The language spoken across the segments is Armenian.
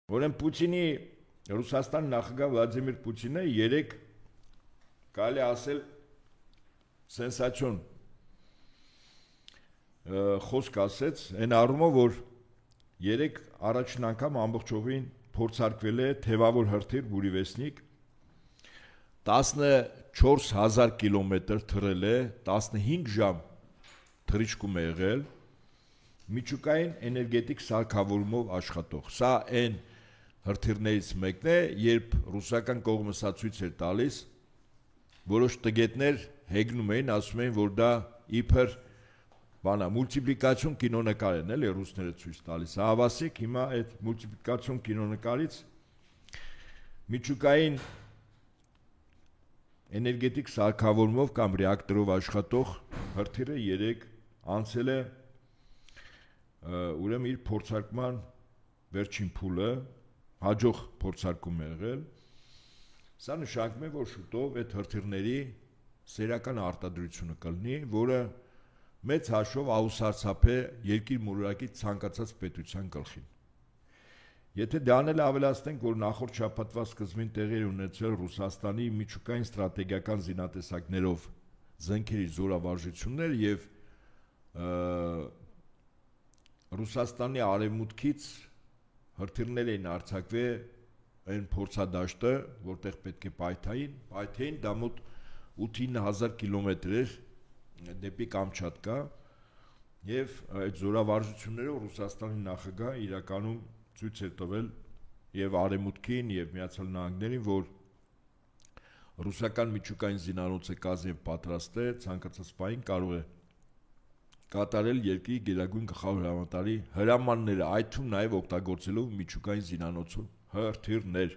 Ուրեմն Պուտինի Ռուսաստանի նախագահ Վլադիմիր Պուտինը երեք կարելի ասել սենսացիոն խոսք ասեց այն առումով, որ երեք առաջին անգամ ամբողջովին փորձարկվել է թևավոր հրթիռ Բուրիվեսնիկ 14000 կիլոմետր թռել է, 15 ժամ թռիչքում է եղել միջուկային էներգետիկ սարքավորումով աշխատող։ Սա այն հրթիռներից մեկն է, երբ ռուսական կողմը սա ցույց էր տալիս, որոշ տգետներ հեգնում էին, ասում էին, որ դա իբր մուլտիպլիկացիոն կինոնկար են, էլի ռուսները ցույց տալիս։ Հավասիկ հիմա այդ մուլտիպլիկացիոն կինոնկարից միջուկային էներգետիկ սարքավորումով կամ ռեակտորով աշխատող հրթիռը երեք անցել է ուրեմն իր փորձարկման վերջին փուլը, հաջող փորձարկում է եղել։ Սա նշանակում է, որ շուտով այդ հրթիռների սերիական արտադրությունը կլինի, որը մեծ հաշվով ահուսարցափ է երկիր մոլորակի ցանկացած պետության գլխին։ Եթե դրան էլ ավելացնենք, որ նախորդ շաբաթվա սկզբին տեղի ունեցել Ռուսաստանի միջուկային ստրատեգիական զինատեսակներով զենքերի զորավարժություններ եւ Ռուսաստանի արևմուտքից հրթիռներ էին արձակվել այն փորձադաշտը, որտեղ պետք է պայթային, դա մոտ 8-9000 կիլոմետր էր դեպի Կամչատկա եւ այդ զորավարժություններով Ռուսաստանի նախագահը իրականում ցույց է տվել եւ արևմուտքին եւ Միացյալ Նահանգներին, որ ռուսական միջուկային զինանոցը կազին պատրաստ է, ցանկացած պահին կարող է կատարել երկրի գերագույն գլխավոր հրամանատարի հրամանները, այդ թվում նաև օգտագործելով միջուկային զինանոցով հրթիռներ։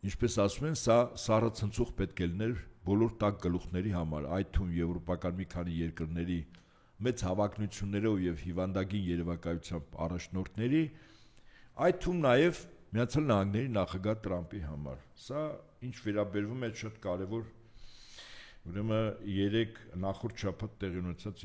Ինչպես ասում են, սա սառը ցնցող պետք է լիներ բոլոր տաք գլուխների համար, այդ թվում եվրոպական մի քանի երկրների մեծ հավակնություններով եւ հիվանդագին երևակայությամբ առաջնորդների, այդ թվում նաև Միացյալ Նահանգների նախագահ Տրամպի համար։ Սա ինչ վերաբերվում է շատ կարևոր ուրեմն երեք նախորդ շաբաթ տեղի ունեցած